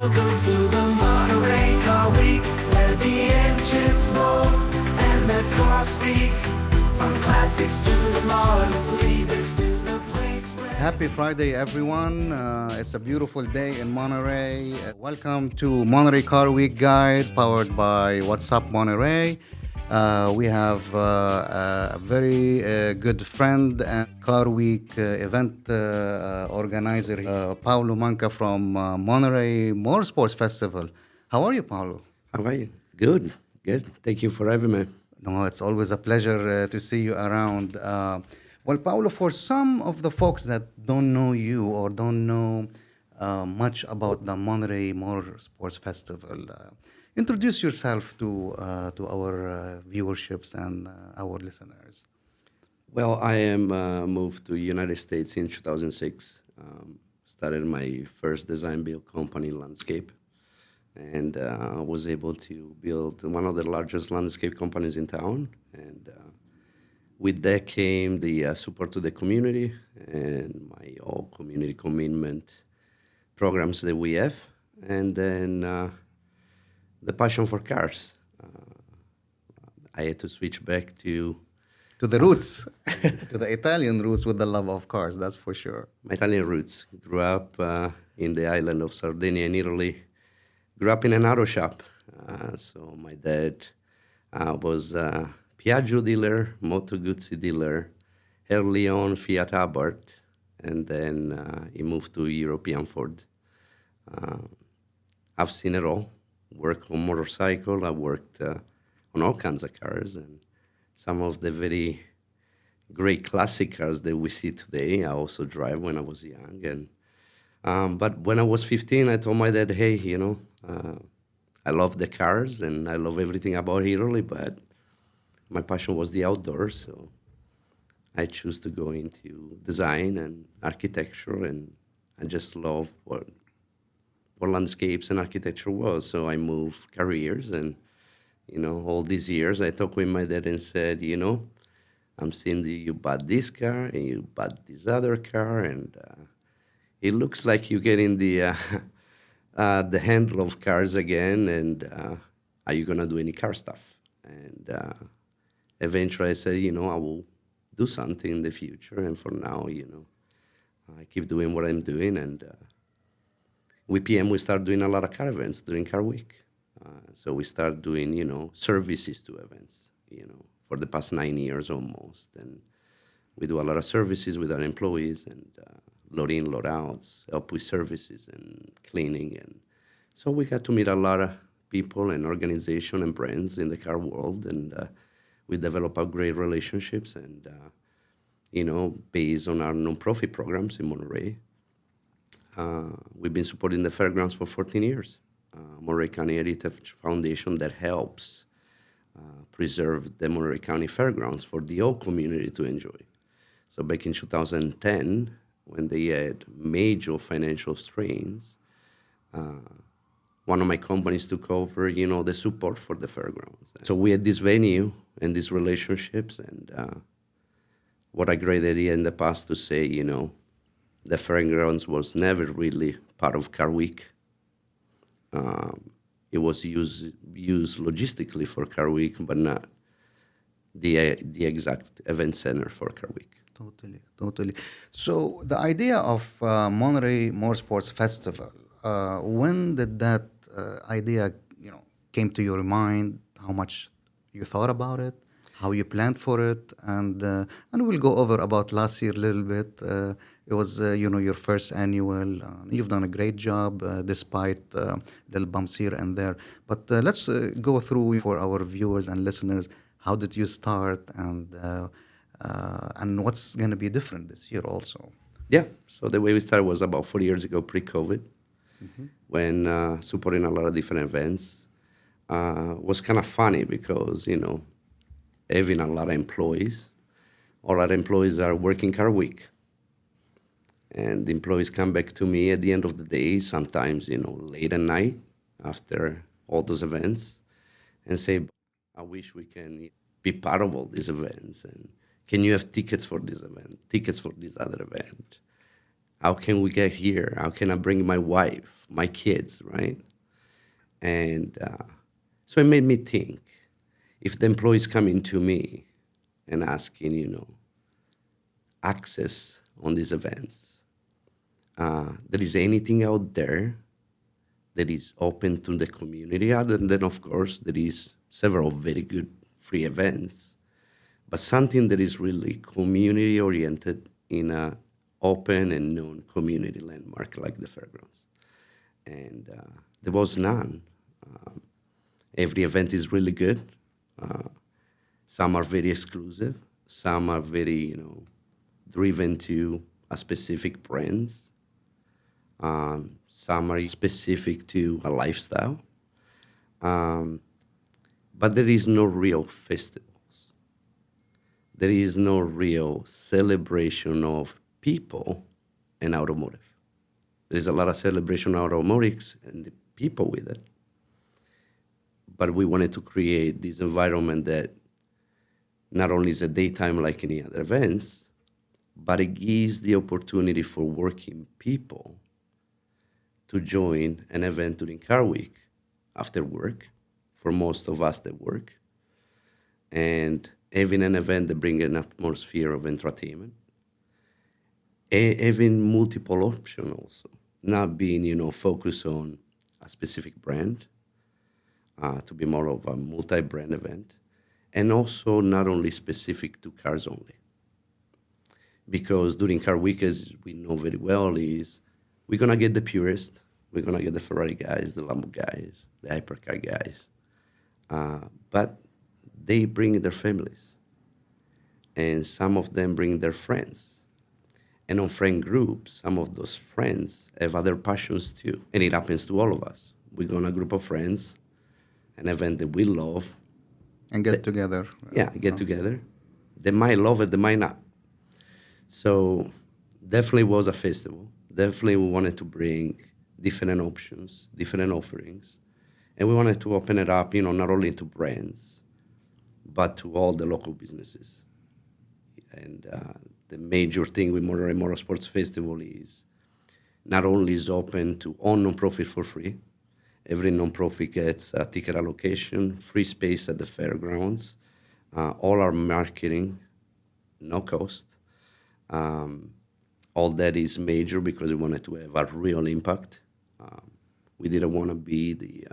Welcome to the Monterey Car Week, where the engines roll and the cars speak. From classics to the modern fleet, this is the place where... Happy Friday, everyone. It's a beautiful day in Monterey. Welcome to Monterey Car Week Guide, powered by What's Up Monterey. We have a very good friend and Car Week event organizer, Paulo Manca from Monterey Motorsports Festival. How are you, Paulo? How are you? Good, good. Thank you for having me. No, it's always a pleasure to see you around. Well, Paolo, for some of the folks that don't know you or don't know much about the Monterey Motorsports Festival, introduce yourself to our viewerships and our listeners. Well, I am moved to United States in 2006. Started my first design build company, Landscape, and was able to build one of the largest landscape companies in town. And with that came the support to the community and my all community commitment programs that we have, and then the passion for cars. I had to switch back to To the roots, to the Italian roots with the love of cars, that's for sure. my Italian roots. Grew up in the island of Sardinia in Italy. Grew up in an auto shop. So my dad was a Piaggio dealer, Moto Guzzi dealer, early on Fiat Abarth, and then he moved to European Ford. I've seen it all. Worked on motorcycle. I worked on all kinds of cars, and some of the very great classic cars that we see today. I also drive when I was young, and but when I was 15, I told my dad, "Hey, I love the cars and I love everything about Italy, but my passion was the outdoors, so I chose to go into design and architecture, and I just love what landscapes and architecture was. So I moved careers, and all these years I talked with my dad and said, I'm seeing you bought this car and you bought this other car, and it looks like you're getting the handle of cars again, and are you gonna do any car stuff? And eventually I said, I will do something in the future, and for now, I keep doing what I'm doing, and with PM we start doing a lot of car events during Car Week. So we start doing, services to events, for the past 9 years almost, and we do a lot of services with our employees, and load in, load outs, help with services and cleaning. And so we got to meet a lot of people and organizations and brands in the car world, and we develop our great relationships, and, based on our nonprofit programs in Monterey, we've been supporting the fairgrounds for 14 years. Monterey County Heritage Foundation that helps preserve the Monterey County Fairgrounds for the whole community to enjoy. So back in 2010, when they had major financial strains, one of my companies took over, the support for the fairgrounds. So we had this venue and these relationships, and what a great idea in the past to say, the fairgrounds was never really part of Car Week. It was used logistically for Car Week, but not the exact event center for Car Week. Totally. So the idea of Monterey Motorsports Festival, when did that idea, came to your mind? How much you thought about it? How you planned for it? And we'll go over about last year a little bit. It was, your first annual. You've done a great job despite little bumps here and there. But let's go through for our viewers and listeners. How did you start, and what's going to be different this year also? Yeah. So the way we started was about 4 years ago, pre-COVID, when supporting a lot of different events. Was kind of funny because, having a lot of employees, all our employees are working Car Week. And the employees come back to me at the end of the day, sometimes, late at night after all those events, and say, I wish we can be part of all these events. And can you have tickets for this event, tickets for this other event? How can we get here? How can I bring my wife, my kids, right? And so it made me think, if the employees coming to me and asking, access on these events, there is anything out there that is open to the community, other than, of course, there is several very good free events, but something that is really community-oriented in a open and known community landmark like the fairgrounds. And there was none. Every event is really good. Some are very exclusive. Some are very, driven to a specific brands. Some are specific to a lifestyle. But there is no real festivals. There is no real celebration of people and automotive. There is a lot of celebration of automotives and the people with it. But we wanted to create this environment that not only is a daytime like any other events, but it gives the opportunity for working people to join an event during car week after work, for most of us that work, and having an event that brings an atmosphere of entertainment, having multiple options also, not being, focused on a specific brand, to be more of a multi-brand event, and also not only specific to cars only. Because during car week, as we know very well, is we're going to get the purist, we're going to get the Ferrari guys, the Lambo guys, the hypercar guys, but they bring their families, and some of them bring their friends. And on friend groups, some of those friends have other passions too. And it happens to all of us. We go on a group of friends, an event that we love. And get together. Yeah, get together. They might love it, they might not. So definitely was a festival. Definitely we wanted to bring different options, different offerings. And we wanted to open it up, not only to brands, but to all the local businesses. And the major thing with Monterey Motorsports Festival is not only is open to all nonprofit for free. Every nonprofit gets a ticket allocation, free space at the fairgrounds, all our marketing, no cost. All that is major because we wanted to have a real impact. We didn't want to be the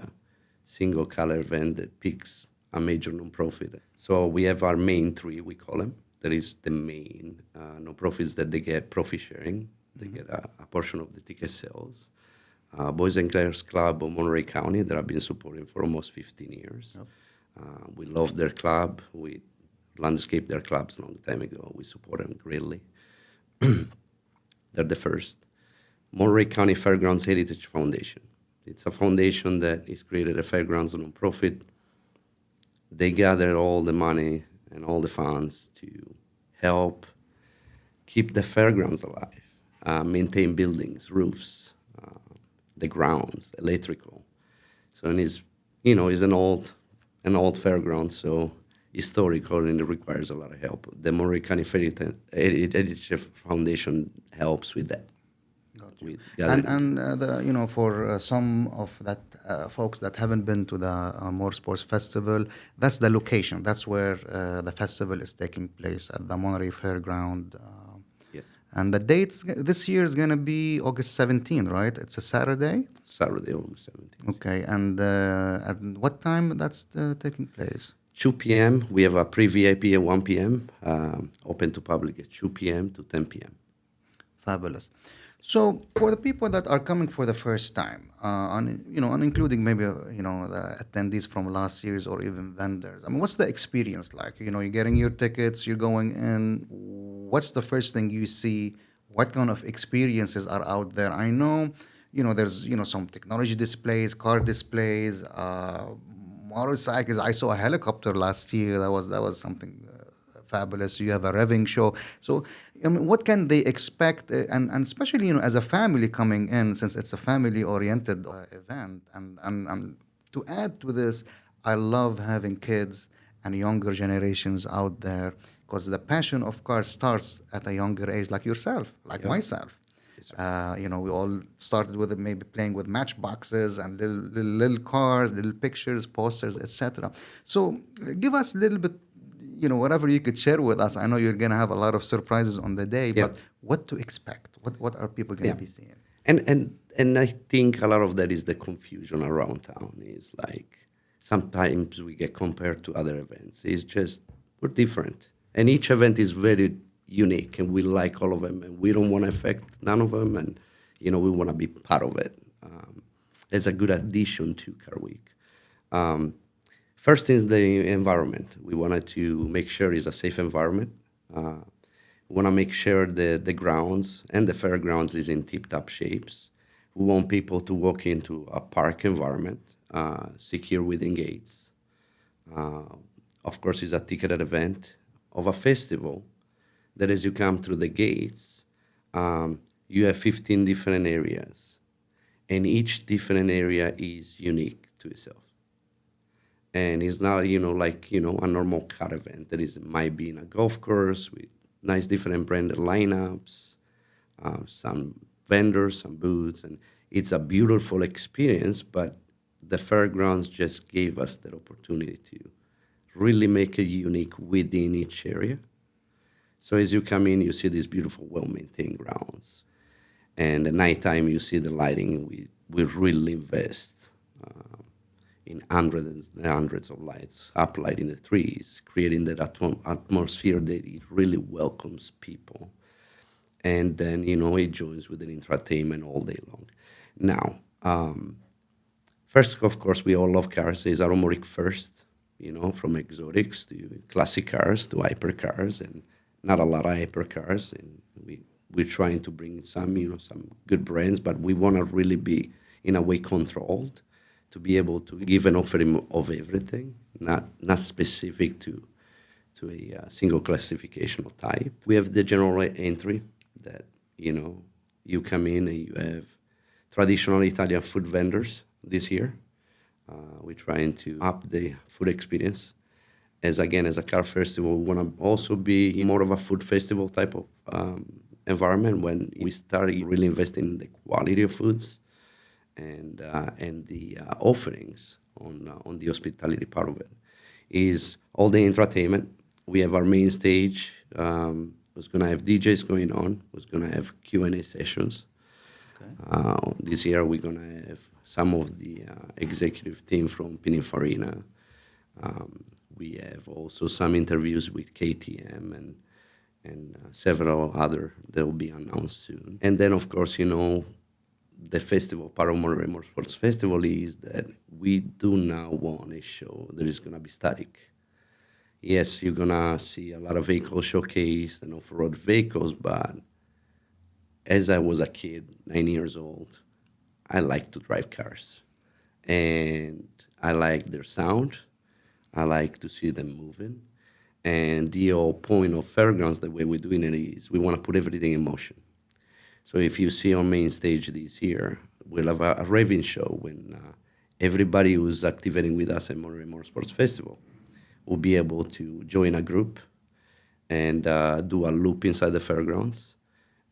single color event that picks a major nonprofit. So we have our main three, we call them. That is the main nonprofits that they get profit sharing. They get a portion of the ticket sales. Boys and Girls Club of Monterey County that I've been supporting for almost 15 years. Yep. We love their club. We landscaped their clubs a long time ago. We support them greatly. They're the first. Monterey County Fairgrounds Heritage Foundation. It's a foundation that is created a fairgrounds nonprofit. They gather all the money and all the funds to help keep the fairgrounds alive, maintain buildings, roofs, the grounds, electrical. So and it's an old fairground, so historical, and it requires a lot of help. The Monterey County Heritage Foundation helps with that. For some of that folks that haven't been to the Motorsports Festival, that's the location. That's where the festival is taking place at the Monterey Fairground. Yes. And the date this year is going to be August 17th, right? It's a Saturday? Saturday, August 17th. Okay, and at what time that's taking place? 2 p.m. We have a pre-VIP at 1 p.m., open to public at 2 p.m. to 10 p.m. Fabulous. So for the people that are coming for the first time, and including maybe the attendees from last year's or even vendors, I mean, what's the experience like? You're getting your tickets, you're going in. What's the first thing you see? What kind of experiences are out there? I know, there's some technology displays, car displays, motorcycles. I saw a helicopter last year. That was something fabulous. You have a revving show. So, I mean, what can they expect? And especially, as a family coming in, since it's a family-oriented event. And to add to this, I love having kids and younger generations out there because the passion of cars starts at a younger age, like yourself, like myself. We all started with maybe playing with matchboxes and little cars, little pictures, posters, etc. So give us a little bit, whatever you could share with us. I know you're going to have a lot of surprises on the day, Yeah. but what to expect? What are people going to Yeah. be seeing? And I think a lot of that is the confusion around town. Is like sometimes we get compared to other events. It's just we're different, and each event is very unique, and we like all of them, and we don't want to affect none of them, and we want to be part of it. It's a good addition to Car Week. First is the environment. We wanted to make sure it's a safe environment. We want to make sure the grounds and the fairgrounds is in tip-top shapes. We want people to walk into a park environment, secure within gates. Of course, it's a ticketed event of a festival that as you come through the gates, you have 15 different areas, and each different area is unique to itself. And it's not, like, a normal car event that might be in a golf course with nice different branded lineups, some vendors, some booths, and it's a beautiful experience, but the fairgrounds just gave us that opportunity to really make it unique within each area. So as you come in, you see these beautiful, well-maintained grounds. And at nighttime, you see the lighting. We really invest in hundreds and hundreds of lights, uplighting the trees, creating that atmosphere that it really welcomes people. And then, it joins with an entertainment all day long. Now, first, of course, we all love cars. It's automotive first, from exotics to classic cars to hypercars, and not a lot of hypercars. And we're trying to bring some good brands, but we want to really be, in a way, controlled to be able to give an offering of everything, not specific to a single classification or type. We have the general entry that, you come in and you have traditional Italian food vendors this year. We're trying to up the food experience. As a car festival, we want to also be more of a food festival type of environment when we start really investing in the quality of foods and the offerings on the hospitality part of it. Is all the entertainment. We have our main stage. Was going to have DJs going on. Was going to have Q&A sessions. Okay. This year we're going to have some of the executive team from Pininfarina. We have also some interviews with KTM and several other that will be announced soon. And then, of course, the festival, Monterey Motorsports Festival, is that we do not want a show that is going to be static. Yes, you're going to see a lot of vehicles showcased and off-road vehicles, but as I was a kid, 9 years old, I like to drive cars. And I like their sound. I like to see them moving. And the whole point of fairgrounds, the way we're doing it, is we want to put everything in motion. So if you see on main stage this year, we'll have a raving show when everybody who's activating with us at Monterey Motorsports Festival will be able to join a group and do a loop inside the fairgrounds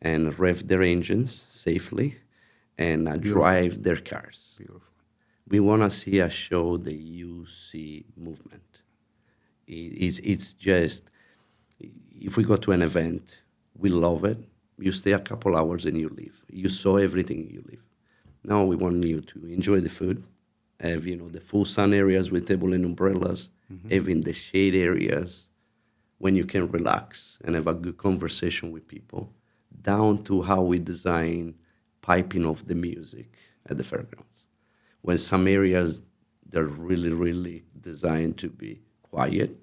and rev their engines safely and drive their cars. Beautiful. We want to see a show that you see movement. It's just, if we go to an event, we love it. You stay a couple hours and you leave. You saw everything, you leave. Now we want you to enjoy the food, have the full sun areas with table and umbrellas, having the shade areas when you can relax and have a good conversation with people, down to how we design piping of the music at the fairgrounds. When some areas, they're really, really designed to be quiet.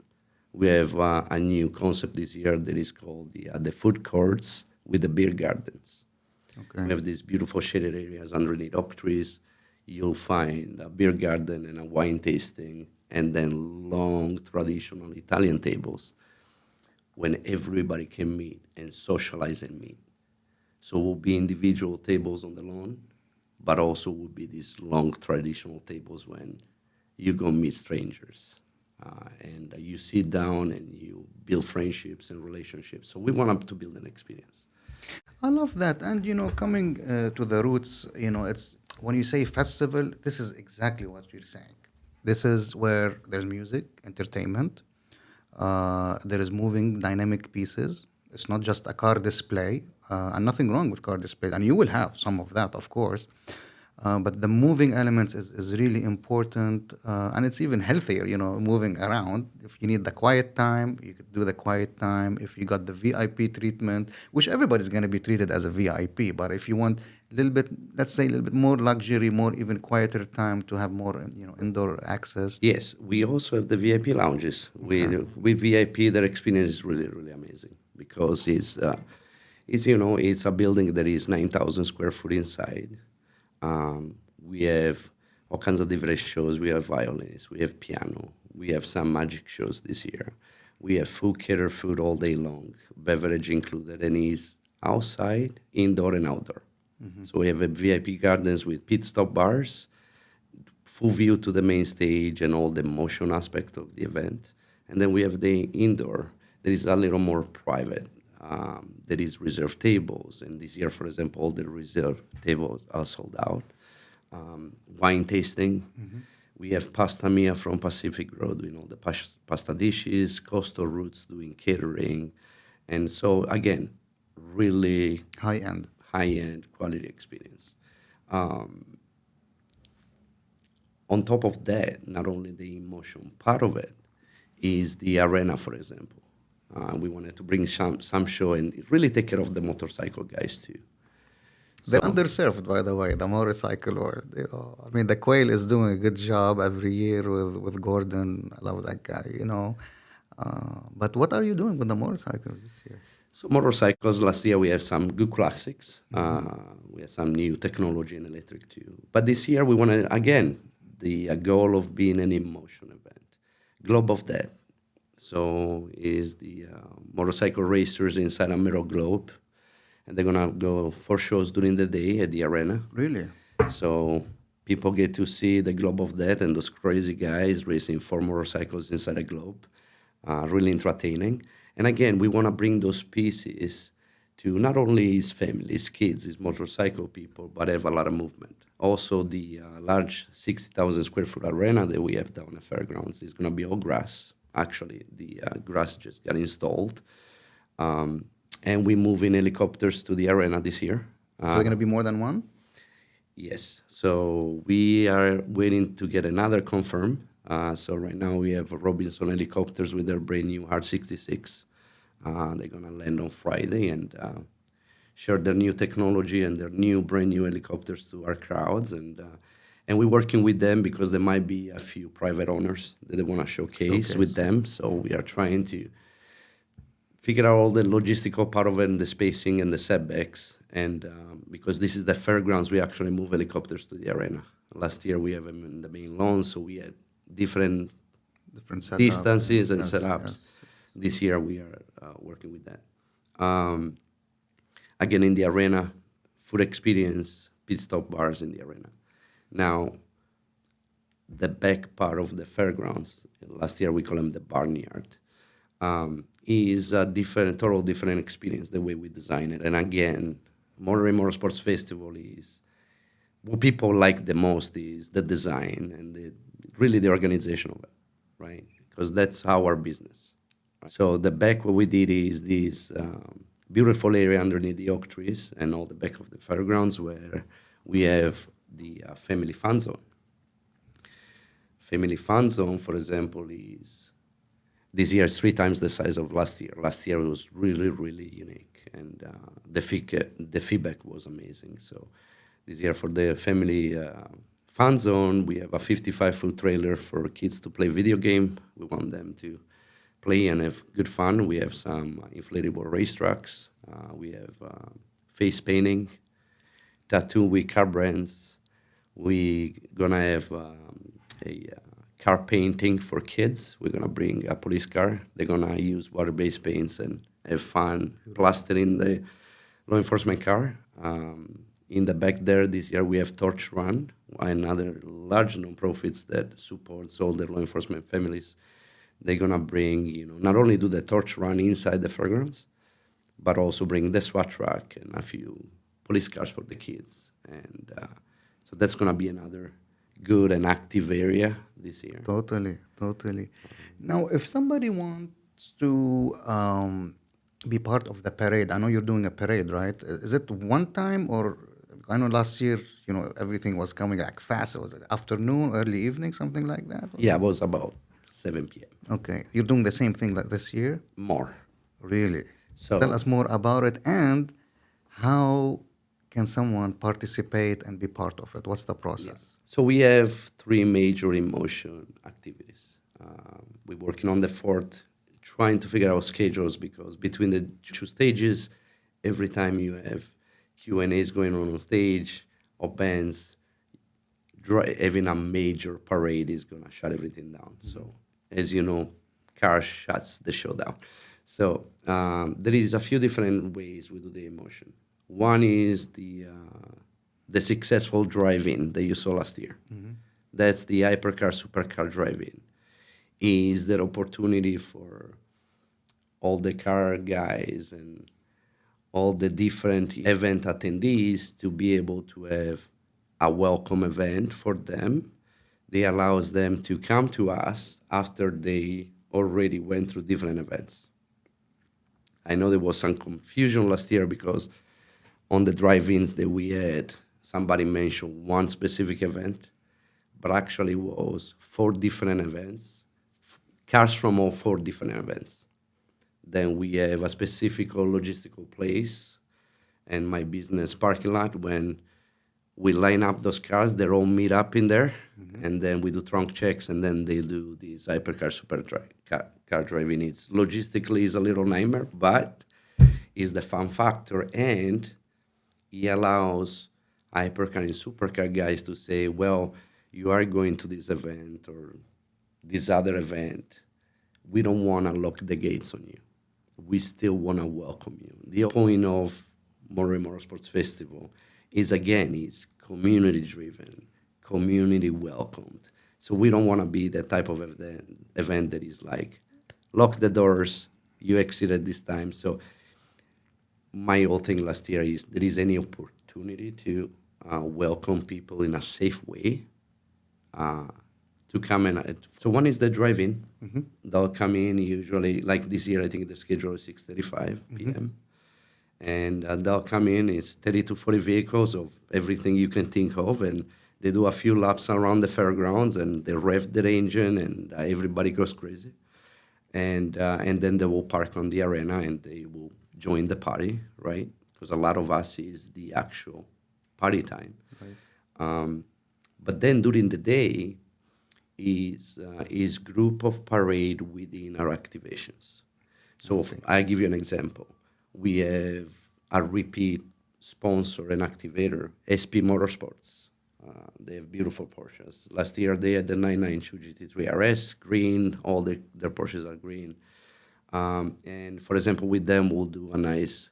We have a new concept this year that is called the food courts with the beer gardens. Okay. We have these beautiful shaded areas underneath oak trees. You'll find a beer garden and a wine tasting, and then long traditional Italian tables when everybody can meet and socialize and meet. So will be individual tables on the lawn, but also will be these long traditional tables when you go meet strangers. And you sit down and you build friendships and relationships. So we want to build an experience. I love that. And, coming to the roots, it's when you say festival, this is exactly what you're saying. This is where there's music, entertainment, there is moving, dynamic pieces. It's not just a car display, and nothing wrong with car display. And you will have some of that, of course. But the moving elements is really important, and it's even healthier, moving around. If you need the quiet time, you could do the quiet time. If you got the VIP treatment, which everybody's going to be treated as a VIP, but if you want a little bit, let's say a little bit more luxury, more even quieter time to have more, indoor access. Yes, we also have the VIP lounges. With VIP, their experience is really, really amazing because it's a building that is 9,000 square foot inside. We have all kinds of different shows. We have violins, we have piano, we have some magic shows this year. We have food, cater food all day long, beverage included, and it's outside, indoor, and outdoor. So we have a VIP gardens with pit stop bars, full view to the main stage and all the motion aspect of the event. And then we have the indoor that is a little more private. There is reserved tables, and this year, for example, all the reserved tables are sold out. Wine tasting. We have Pasta Mia from Pacific Road doing all the pasta dishes, Coastal Roots doing catering. And so, again, really High-end. high-end quality experience. On top of that, not only the emotion part of it, is the arena, for example. We wanted to bring some show and really take care of the motorcycle guys too. They're underserved, by the way, the motorcycle world. I mean, the Quail is doing a good job every year with Gordon. I love that guy. But what are you doing with the motorcycles this year? So motorcycles, last year we have some good classics. We have some new technology in electric too. But this year we want to, again, the goal of being an emotion event. Globe of Death. So is the motorcycle racers inside a mirror globe. And they're going to go for shows during the day at the arena. Really? So people get to see the Globe of Death and those crazy guys racing 4 motorcycles inside a globe. Really entertaining. And again, we want to bring those pieces to not only his family, his kids, his motorcycle people, but have a lot of movement. Also, the large 60,000 square foot arena that we have down at Fairgrounds is going to be all grass. Actually, the grass just got installed. And we move in helicopters to the arena this year. So there going to be more than one? Yes. So we are waiting to get another confirm. So right now we have Robinson helicopters with their brand new R66. They're going to land on Friday and share their new technology and their new brand new helicopters to our crowds. And we're working with them because there might be a few private owners that they want to showcase with them. So we are trying to figure out all the logistical part of it and the spacing and the setbacks. And because this is the fairgrounds, we actually move helicopters to the arena. Last year we have them in the main lawn, so we had different distances and setups. Yes. This year we are working with that. Again, in the arena, food experience, pit stop bars in the arena. Now, the back part of the fairgrounds, last year we call them the barnyard, is a total different experience, the way we design it. And again, Monterey Motorsports Festival is, what people like the most is the design and really the organization of it, right? Because that's our business. So the back, what we did is this beautiful area underneath the oak trees and all the back of the fairgrounds where we have the family fun zone. Family fun zone, for example, is this year is 3 times the size of last year. Last year was really, really unique, and the feedback was amazing. So this year for the family fun zone, we have a 55-foot trailer for kids to play video game. We want them to play and have good fun. We have some inflatable race tracks. We have face painting, tattoo with car brands. We're gonna have a car painting for kids. We're gonna bring a police car. They're gonna use water-based paints and have fun plastering the law enforcement car. In the back there this year we have Torch Run, another large non-profits that supports all the law enforcement families. They're gonna bring, not only do the Torch Run inside the fairgrounds, but also bring the SWAT truck and a few police cars for the kids. And so that's going to be another good and active area this year. Totally, totally. Now, if somebody wants to be part of the parade, I know you're doing a parade, right? Is it one time, or I know last year, everything was coming like fast. Was it afternoon, early evening, something like that? Yeah, it was about 7 p.m. Okay, you're doing the same thing like this year? More. Really? So Tell us more about it, and how can someone participate and be part of it? What's the process? So we have three major emotion activities. We're working on the fourth, trying to figure out schedules, because between the two stages, every time you have Q&As going on stage or bands, having a major parade is going to shut everything down. So as you know, car shuts the show down. So there is a few different ways we do the emotion. One is the successful drive-in that you saw last year. That's the hypercar, supercar drive-in. Is that opportunity for all the car guys and all the different event attendees to be able to have a welcome event for them. They allows them to come to us after they already went through different events. I know there was some confusion last year because on the drive-ins that we had, somebody mentioned one specific event, but actually it was 4 different events, cars from all 4 different events. Then we have a specific logistical place and my business parking lot. When we line up those cars, they all meet up in there, and then we do trunk checks, and then they do this hypercar, car driving. It's logistically is a little nightmare, but is the fun factor, and it allows hypercar and supercar guys to say, well, you are going to this event or this other event. We don't want to lock the gates on you. We still want to welcome you. The point of Monterey Motorsports Festival is community driven, community welcomed. So we don't want to be that type of event that is like, lock the doors, you exit at this time. So my whole thing last year is there is any opportunity to welcome people in a safe way to come in. So one is the drive-in. They'll come in usually, like this year, I think the schedule is 6:35 p.m. And they'll come in, it's 30 to 40 vehicles of everything you can think of, and they do a few laps around the fairgrounds, and they rev their engine, and everybody goes crazy. And then they will park on the arena, and they will join the party, right? Because a lot of us is the actual party time. Right. But then during the day is group of parade within our activations. So I give you an example. We have a repeat sponsor and activator, SP Motorsports. They have beautiful Porsches. Last year they had the 992 GT3 RS, green. All their Porsches are green. And for example, with them we'll do a nice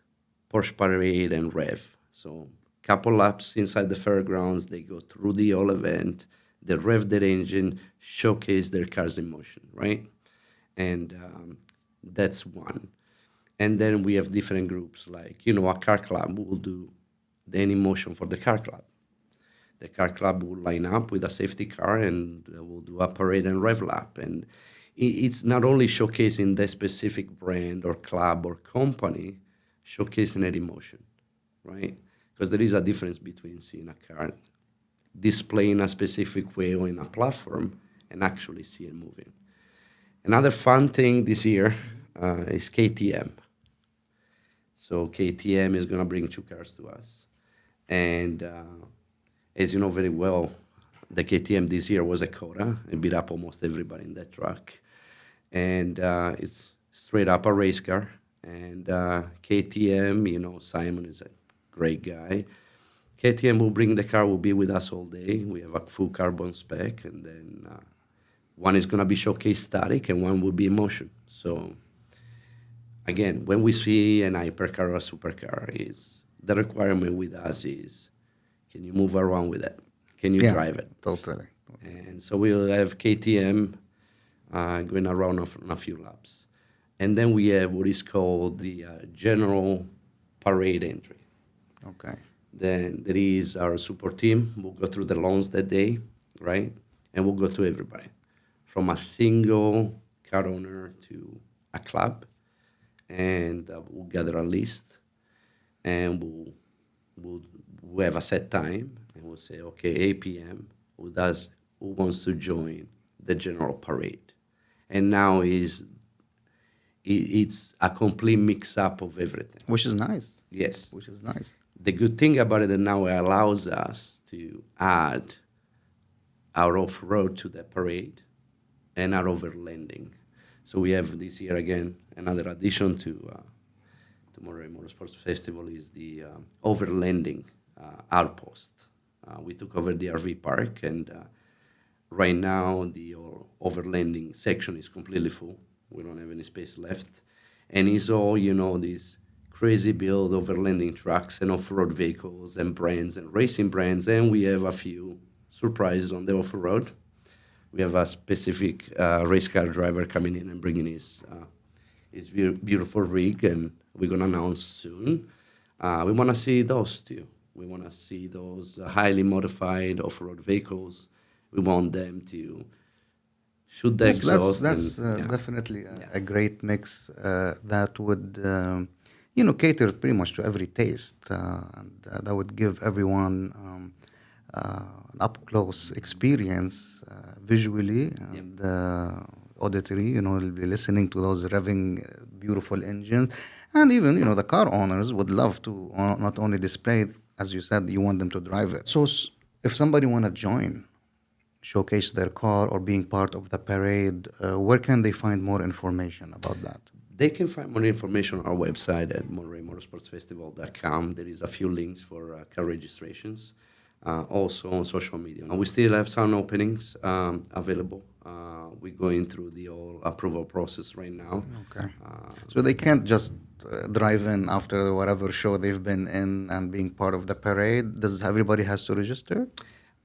Porsche parade and rev. So couple laps inside the fairgrounds. They go through the whole event. They rev their engine, showcase their cars in motion, right? And that's one. And then we have different groups, like, a car club will do the any motion for the car club. The car club will line up with a safety car and we'll do a parade and rev lap. And it's not only showcasing the specific brand or club or company, showcasing that emotion, right? Because there is a difference between seeing a car displaying a specific way or in a platform and actually see it moving. Another fun thing this year is KTM. So KTM is going to bring 2 cars to us. And as you know very well, the KTM this year was a Coda. It beat up almost everybody in that truck. And it's straight up a race car. And KTM, Simon is a great guy. KTM will bring the car, will be with us all day. We have a full carbon spec. And then one is going to be showcase static and one will be in motion. So again, when we see an hypercar or a supercar, the requirement with us is, can you move around with it? Can you drive it? Totally. And so we'll have KTM going around on a few laps. And then we have what is called the general parade entry. Okay. Then there is our support team. We'll go through the lawns that day, right? And we'll go to everybody, from a single car owner to a club, and we'll gather a list, and we'll have a set time, and we'll say, okay, 8 p.m. Who wants to join the general parade? And now it's a complete mix up of everything. Which is nice. Yes. Which is nice. The good thing about it is now it allows us to add our off-road to the parade and our overlanding. So we have this year again another addition to Monterey Motorsports Festival is the overlanding outpost. We took over the RV park, and right now the overlanding section is completely full. We don't have any space left, and it's all these crazy build overlanding trucks and off-road vehicles and brands and racing brands, and we have a few surprises on the off-road. We have a specific race car driver coming in and bringing his beautiful rig, and we're going to announce soon. We want to see those too. We want to see those highly modified off-road vehicles. We want them to shoot the exhaust. That's definitely a great mix that would, cater pretty much to every taste, and that would give everyone an up-close experience visually and auditory. They'll be listening to those revving beautiful engines. And even, the car owners would love to not only display, as you said, you want them to drive it. So if somebody want to join, showcase their car or being part of the parade, where can they find more information about that? They can find more information on our website at MontereyMotorsportsFestival.com. There is a few links for car registrations. Also on social media. We still have some openings available. We're going through the whole approval process right now. Okay. So they can't just drive in after whatever show they've been in and being part of the parade? Does everybody has to register?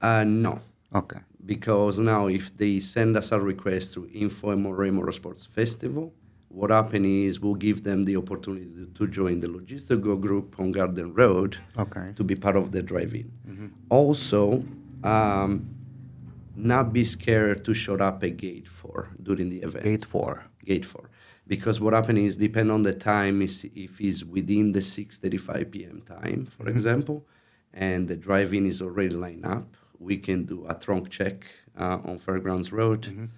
No. Okay. Because now if they send us a request through info at Monterey Motorsports Festival, what happens is we'll give them the opportunity to join the Logistico group on Garden Road to be part of the drive-in. Mm-hmm. Also, not be scared to show up at Gate 4 during the event. Gate 4. Gate 4. Because what happens is, depending on the time, if it's within the 6:35 p.m. time, for example, and the drive-in is already lined up, we can do a trunk check on Fairgrounds Road,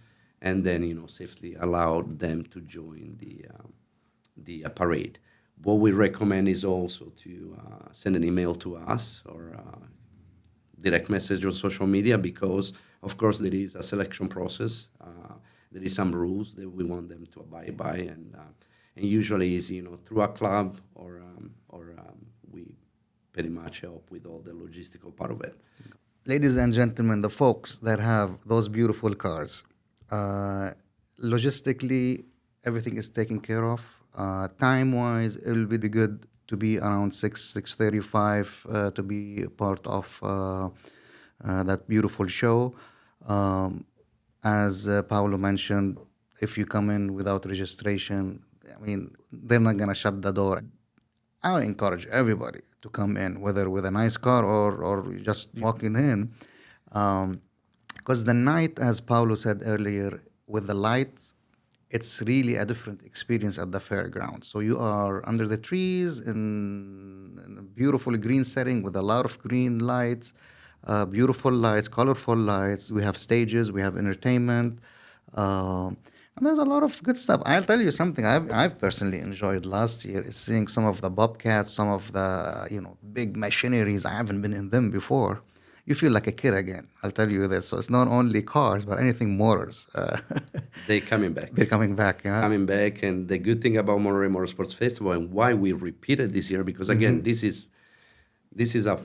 and then safely allow them to join the parade. What we recommend is also to send an email to us or direct message on social media, because of course there is a selection process. There is some rules that we want them to abide by, and usually is through a club or we pretty much help with all the logistical part of it. Ladies and gentlemen, the folks that have those beautiful cars, logistically, everything is taken care of. Time-wise, it will be good to be around 6:35 to be part of that beautiful show. As Paolo mentioned, if you come in without registration, they're not going to shut the door. I encourage everybody to come in, whether with a nice car or just walking in. Because the night, as Paulo said earlier, with the lights, it's really a different experience at the fairground. So you are under the trees in a beautiful green setting with a lot of green lights, beautiful lights, colorful lights. We have stages, we have entertainment, and there's a lot of good stuff. I'll tell you something I've personally enjoyed last year is seeing some of the bobcats, some of the big machineries. I haven't been in them before. You feel like a kid again. I'll tell you this. So it's not only cars, but anything motors. They're coming back. They're coming back, yeah. Coming back, and the good thing about Monterey Motorsports Festival and why we repeated this year, because again, this is a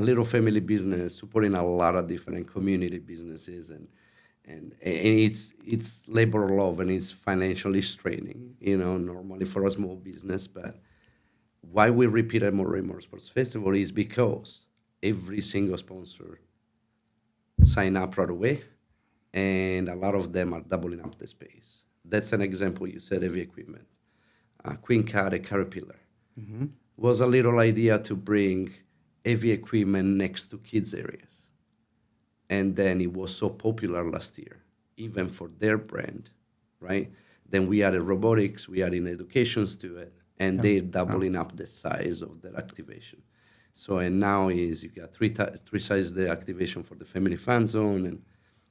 little family business supporting a lot of different community businesses, and it's labor of love, and it's financially straining, normally for a small business. But why we repeated Monterey Motorsports Festival is because every single sponsor sign up right away, and a lot of them are doubling up the space. That's an example. You said heavy equipment. Queen Cat, a Caterpillar. Was a little idea to bring heavy equipment next to kids areas. And then it was so popular last year, even for their brand, right? Then we added robotics, we added educations to it, and they're doubling up the size of their activation. So, and now is you got three sizes the activation for the family fan zone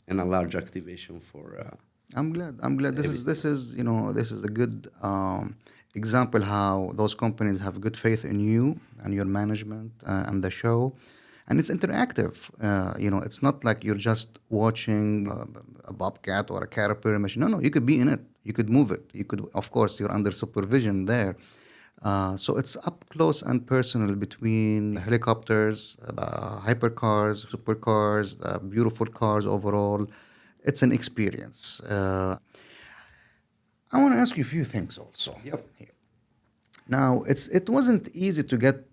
and a large activation for. I'm glad. I'm glad. This is a good example how those companies have good faith in you and your management and the show, and it's interactive. It's not like you're just watching a bobcat or a caterpillar machine. No, you could be in it. You could move it. You could, of course, you're under supervision there. So it's up close and personal between the helicopters, the hypercars, supercars, the beautiful cars overall. It's an experience. I want to ask you a few things also. Yep. Here. Now, it wasn't easy to get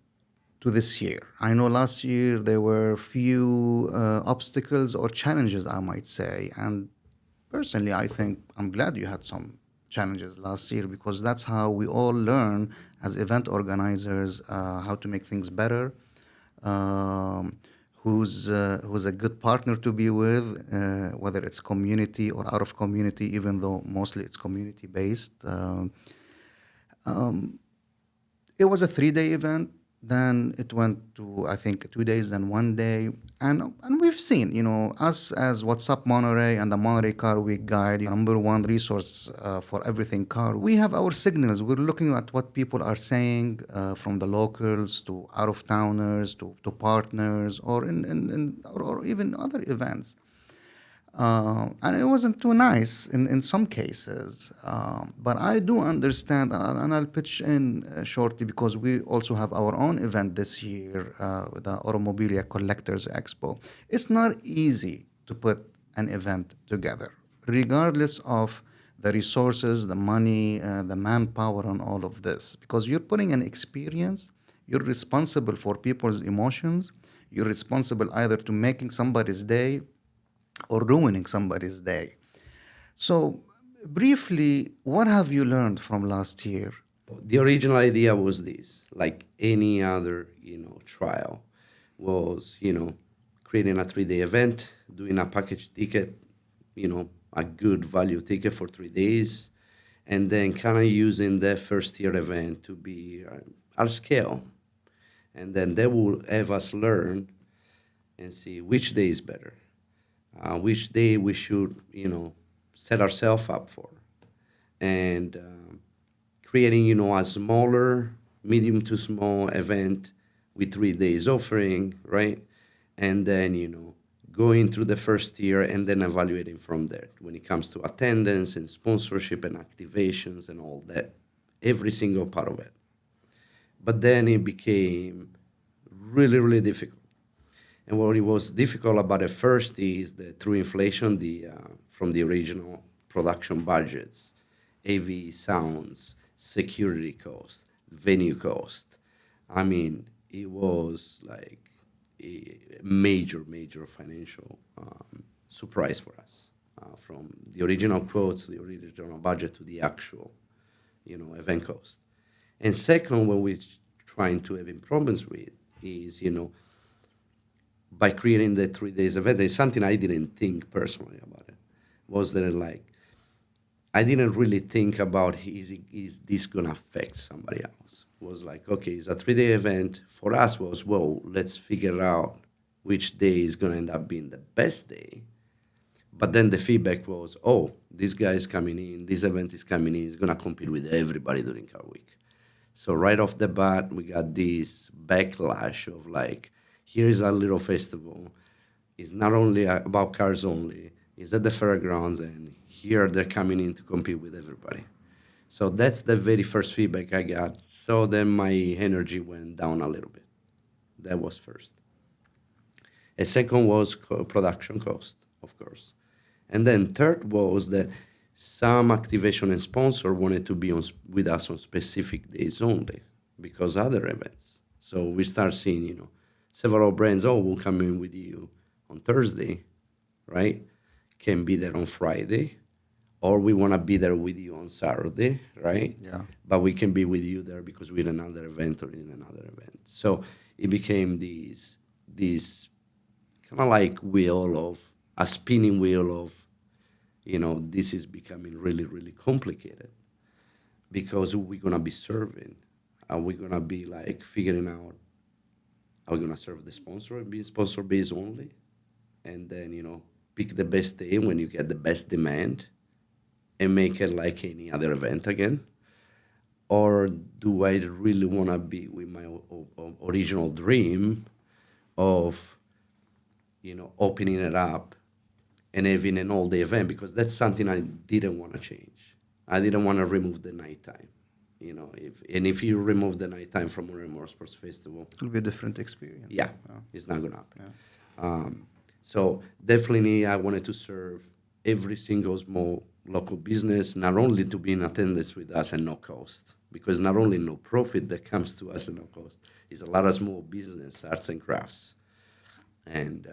to this year. I know last year there were few obstacles or challenges, I might say. And personally, I think I'm glad you had some challenges last year because that's how we all learn as event organizers how to make things better. Who's a good partner to be with, whether it's community or out of community, even though mostly it's community based. It was a 3-day event. Then it went to, I think, 2 days, then 1 day. And we've seen, us as What's Up Monterey and the Monterey Car Week Guide, number one resource for everything car. We have our signals. We're looking at what people are saying from the locals to out-of-towners to partners or or even other events. And it wasn't too nice in some cases. But I do understand, and I'll pitch in shortly because we also have our own event this year, the Automobilia Collectors Expo. It's not easy to put an event together, regardless of the resources, the money, the manpower, and all of this, because you're putting an experience, you're responsible for people's emotions, you're responsible either to making somebody's day or ruining somebody's day. So, briefly, what have you learned from last year? The original idea was this, like any other, trial, was, creating a 3-day event, doing a package ticket, a good value ticket for 3 days, and then kind of using the first year event to be our scale. And then they will have us learn and see which day is better. Which day we should, set ourselves up for. And creating, a smaller, medium to small event with 3 days offering, right? And then, going through the first year and then evaluating from there when it comes to attendance and sponsorship and activations and all that, every single part of it. But then it became really, really difficult. And what it was difficult about it first is that through inflation, from the original production budgets, AV sounds, security cost, venue cost. I mean, it was like a major, major financial surprise for us. From the original quotes, the original budget to the actual, event cost. And second, what we're trying to have improvements with is, by creating the 3 days event, there's something I didn't think personally about it. Was that I didn't really think about is this gonna affect somebody else? It was like, okay, it's a 3-day event. For us was, well, let's figure out which day is gonna end up being the best day. But then the feedback was, oh, this guy is coming in, this event is coming in, he's gonna compete with everybody during Car Week. So right off the bat, we got this backlash of here is our little festival. It's not only about cars only. It's at the fairgrounds, and here they're coming in to compete with everybody. So that's the very first feedback I got. So then my energy went down a little bit. That was first. A second was production cost, of course. And then third was that some activation and sponsor wanted to be with us on specific days only because other events. So we start seeing, several brands, we'll come in with you on Thursday, right? Can be there on Friday, or we want to be there with you on Saturday, right? Yeah. But we can be with you there because we're in another event or in another event. So it became these kind of like wheel of a spinning wheel of, this is becoming really, really complicated because we're gonna be serving. Are we gonna be like figuring out, are we gonna serve the sponsor and be sponsor based only? And then, pick the best day when you get the best demand and make it like any other event again? Or do I really want to be with my original dream of, opening it up and having an all-day event? Because that's something I didn't want to change. I didn't want to remove the nighttime. If you remove the nighttime from Monterey Motorsports Festival, It'll be a different experience. yeah, it's not gonna happen. Yeah. So definitely, I wanted to serve every single small local business, not only to be in attendance with us and no cost, because not only no profit that comes to us and no cost, it's a lot of small business, arts and crafts. And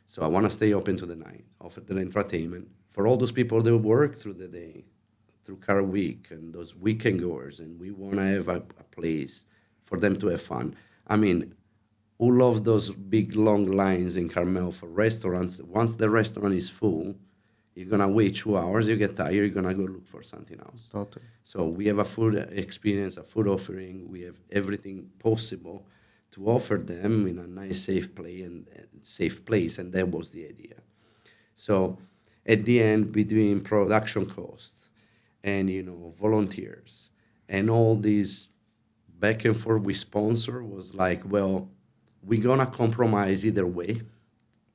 so I want to stay open to the night, offer the entertainment for all those people that work through the day, through Car Week and those weekend goers, and we want to have a place for them to have fun. I mean, who love those big long lines in Carmel for restaurants? Once the restaurant is full, you're gonna wait 2 hours, you get tired, you're gonna go look for something else. Totally. So we have a food experience, a food offering. We have everything possible to offer them in a nice, safe place, and that was the idea. So at the end, between production costs and volunteers and all these back and forth with sponsor was like, well, we're gonna compromise either way.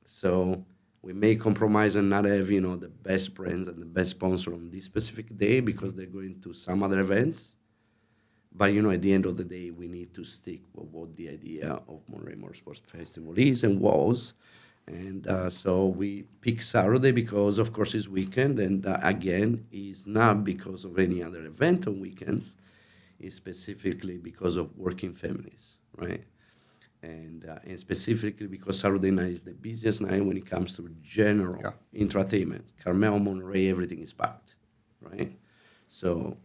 So we may compromise and not have the best brands and the best sponsor on this specific day because they're going to some other events. But at the end of the day, we need to stick with what the idea of Monterey Motorsports Festival is and was. And so we pick Saturday because, of course, it's weekend. And again, it's not because of any other event on weekends. It's specifically because of working families, right? And specifically because Saturday night is the busiest night when it comes to general entertainment. Carmel, Monterey, everything is packed, right? So,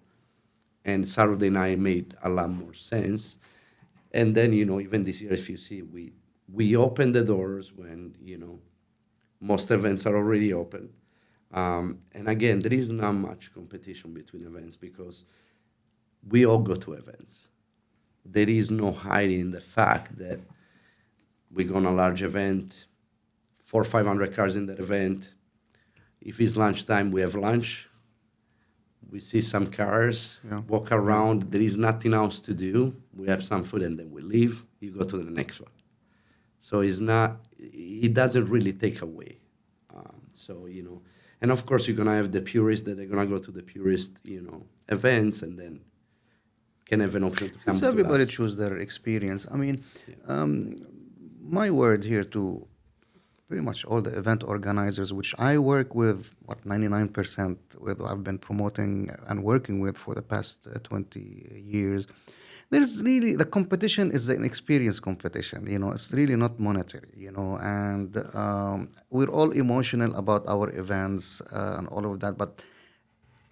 and Saturday night made a lot more sense. And then, even this year, if you see, we open the doors when, most events are already open. And again, there is not much competition between events because we all go to events. There is no hiding the fact that we go on a large event, 400 or 500 cars in that event. If it's lunchtime, we have lunch. We see some cars, walk around. There is nothing else to do. We have some food and then we leave. You go to the next one. So it doesn't really take away. And of course you're going to have the purists that are going to go to the purist, events and then can have an option to come So to everybody us. choose their experience. I mean, my word here to pretty much all the event organizers, which I work with, 99% with, I've been promoting and working with for the past 20 years. There's really, the competition is an experience competition, it's really not monetary, and we're all emotional about our events and all of that, but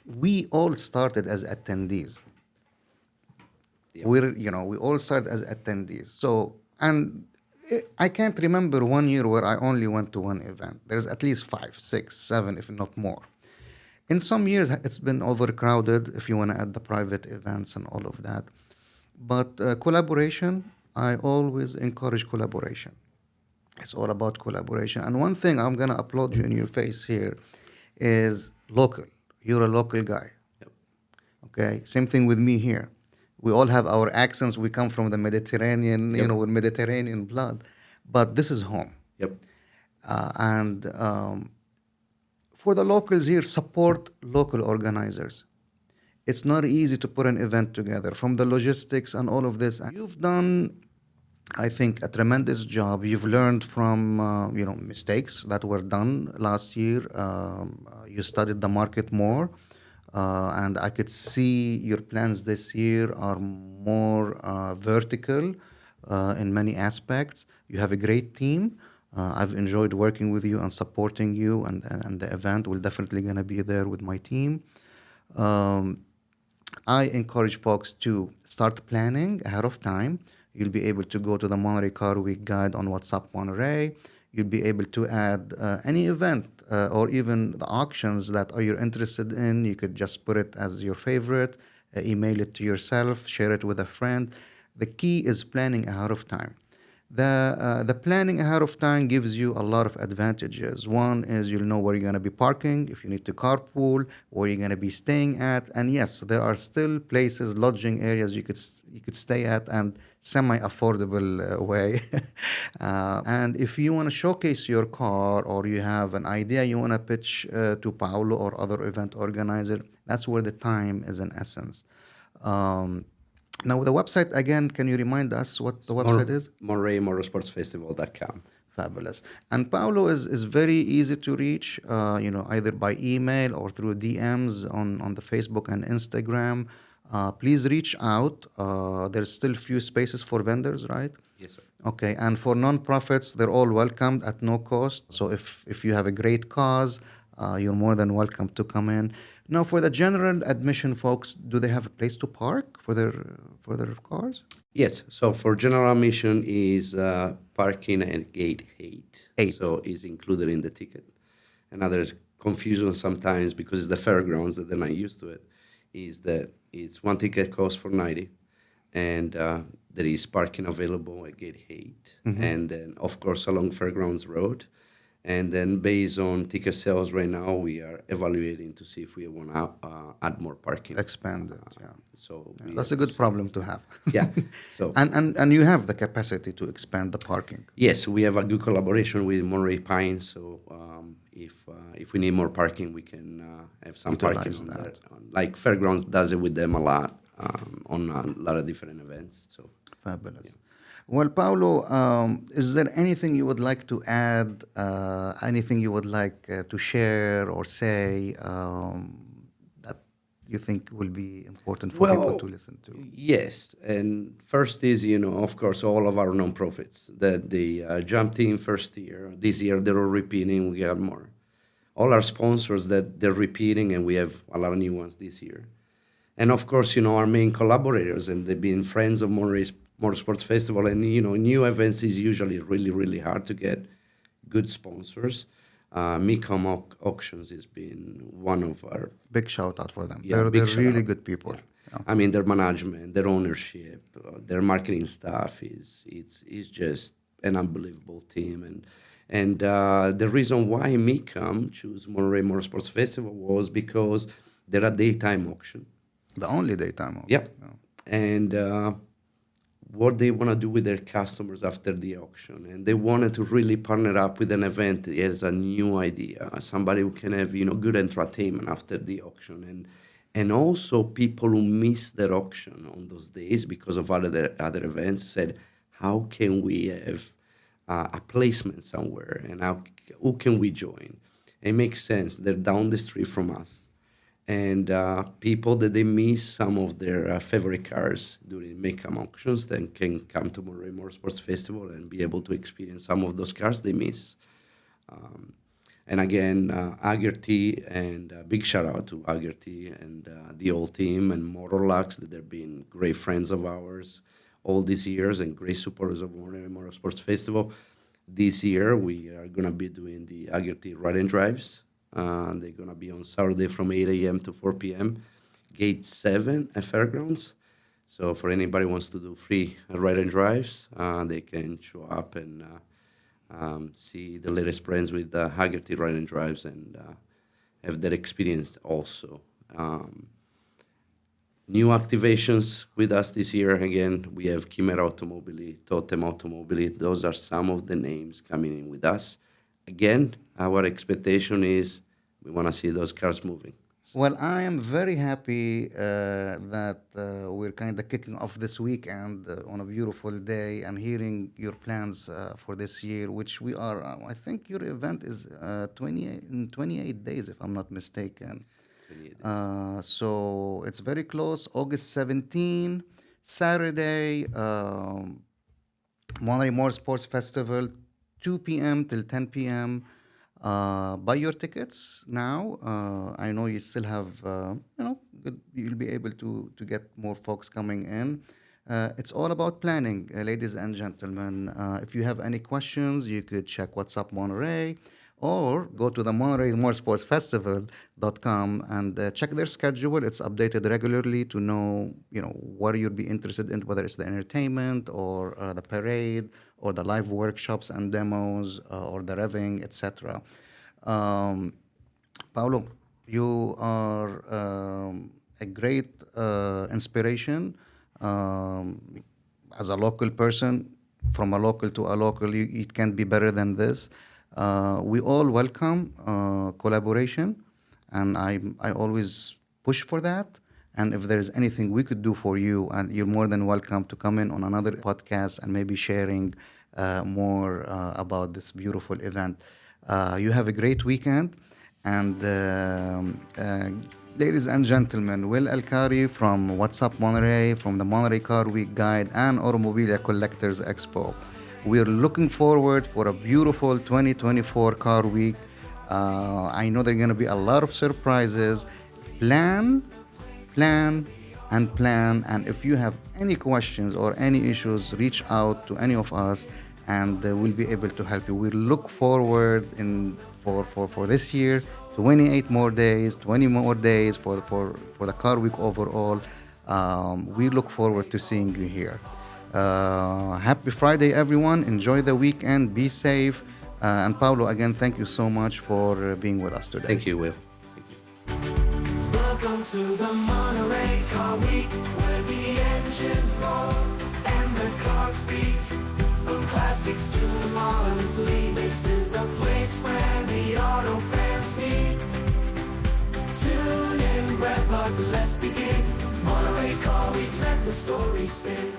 we all started as attendees. Yeah. We all started as attendees. So, and I can't remember one year where I only went to one event. There's at least 5, 6, 7, if not more. In some years, it's been overcrowded if you want to add the private events and all of that. But collaboration, I always encourage collaboration. It's all about collaboration. And one thing I'm going to applaud you in your face here is local. You're a local guy. Yep. Okay? Same thing with me here. We all have our accents. We come from the Mediterranean, with Mediterranean blood. But this is home. Yep. And for the locals here, support local organizers. It's not easy to put an event together, from the logistics and all of this. And you've done, I think, a tremendous job. You've learned from, mistakes that were done last year. You studied the market more. And I could see your plans this year are more vertical in many aspects. You have a great team. I've enjoyed working with you and supporting you, and the event will definitely going to be there with my team. Um, I encourage folks to start planning ahead of time. You'll be able to go to the Monterey Car Week guide on WhatsApp Monterey. You'll be able to add any event or even the auctions that are you're interested in. You could just put it as your favorite, email it to yourself, share it with a friend. The key is planning ahead of time. The planning ahead of time gives you a lot of advantages. One is you'll know where you're going to be parking, if you need to carpool, where you're going to be staying at, and yes, there are still places, lodging areas you could stay at and semi-affordable way. And if you want to showcase your car or you have an idea you want to pitch to Paolo or other event organizer, that's where the time is in essence. Um, Now, the website again, can you remind us what the website is? Monterey Motorsports Festival.com. Fabulous. And Paulo is very easy to reach, either by email or through DMs on the Facebook and Instagram. Please reach out. There's still few spaces for vendors, right? Yes, sir. Okay, and for nonprofits, they're all welcomed at no cost. So if you have a great cause, you're more than welcome to come in. Now, for the general admission folks, do they have a place to park for their cars? Yes. So for general admission is parking at gate 8. 8. So is included in the ticket. Another confusion sometimes because it's the fairgrounds that they're not used to it is that it's one ticket cost for 90 and there is parking available at gate 8 and then of course along Fairgrounds Road. And then based on ticket sales right now, we are evaluating to see if we want to add more parking. Expand it, yeah. So That's a good problem to have. Yeah. So and you have the capacity to expand the parking. yes, we have a good collaboration with Monterey Pine. So if we need more parking, we can have some parking Utilize on that. there. Like Fairgrounds does it with them a lot on a lot of different events. So Fabulous. Well, Paulo, is there anything you would like to add, anything you would like to share or say that you think will be important for people to listen to? Yes, and first is of course all of our nonprofits that they jumped in first year. This year they're all repeating. We have more. All our sponsors that they're repeating, and we have a lot of new ones this year. And of course, our main collaborators, and they've been friends of Monterey Motorsports Festival. And, new events is usually really, really hard to get good sponsors. Mecom Auctions has been one of our... Big shout out for them. Yeah, they're big really shout-out. good people. Yeah. Yeah. I mean, their management, their ownership, their marketing staff is just an unbelievable team. And the reason why Mecom chose Monterey Motorsports Festival was because they're a daytime auction. The only daytime auction. Yep. Yeah. And what they want to do with their customers after the auction. And they wanted to really partner up with an event as a new idea, somebody who can have, good entertainment after the auction. And also people who miss their auction on those days because of other events said, how can we have a placement somewhere? And who can we join? It makes sense. They're down the street from us. And people that they miss some of their favorite cars during Mecom auctions then can come to Monterey Motorsports Festival and be able to experience some of those cars they miss. And again, Agerty, and big shout out to Agerty and the whole team and Motorlux, that they've been great friends of ours all these years and great supporters of Monterey Motorsports Festival. This year, we are going to be doing the Agerty Ride and Drives. They're going to be on Saturday from 8 a.m. to 4 p.m. Gate 7 at Fairgrounds. So for anybody who wants to do free ride and drives, they can show up and see the latest brands with Haggerty Ride and Drives and have that experience also. New activations with us this year. Again, we have Chimera Automobili, Totem Automobili. Those are some of the names coming in with us. Again, our expectation is we want to see those cars moving. Well, I am very happy that we're kind of kicking off this weekend on a beautiful day and hearing your plans for this year, which we are, I think your event is 28 days, if I'm not mistaken. 28 days. So it's very close, August 17, Saturday, Monterey Motorsports Festival, 2 p.m. till 10 p.m. Buy your tickets now. I know you still have, you'll be able to get more folks coming in. It's all about planning, ladies and gentlemen. If you have any questions, you could check What's Up Monterey or go to the Monterey Motorsports Festival.com and check their schedule. It's updated regularly to know, what you'll be interested in, whether it's the entertainment or the parade or the live workshops and demos or the revving, etc. Paolo, you are a great inspiration. As a local person, from a local to a local, it can't be better than this. We all welcome collaboration, and I always push for that. And if there is anything we could do for you, and you're more than welcome to come in on another podcast and maybe sharing more about this beautiful event. You have a great weekend, and ladies and gentlemen, Will Elkadi from What's Up Monterey, from the Monterey Car Week Guide and Automobilia Collectors Expo. We're looking forward for a beautiful 2024 Car Week. I know there are going to be a lot of surprises. Plan. And if you have any questions or any issues, reach out to any of us, and we'll be able to help you. We look forward for this year, 28 more days, 20 more days for the Car Week overall. We look forward to seeing you here. Happy Friday, everyone. Enjoy the weekend. Be safe. And Paulo, again, thank you so much for being with us today. Thank you, Will. Welcome to the Monterey Car Week, where the engines roar and the cars speak. From classics to the modern fleet, this is the place where the auto fans meet. Tune in, rev up, let's begin. Monterey Car Week, let the story spin.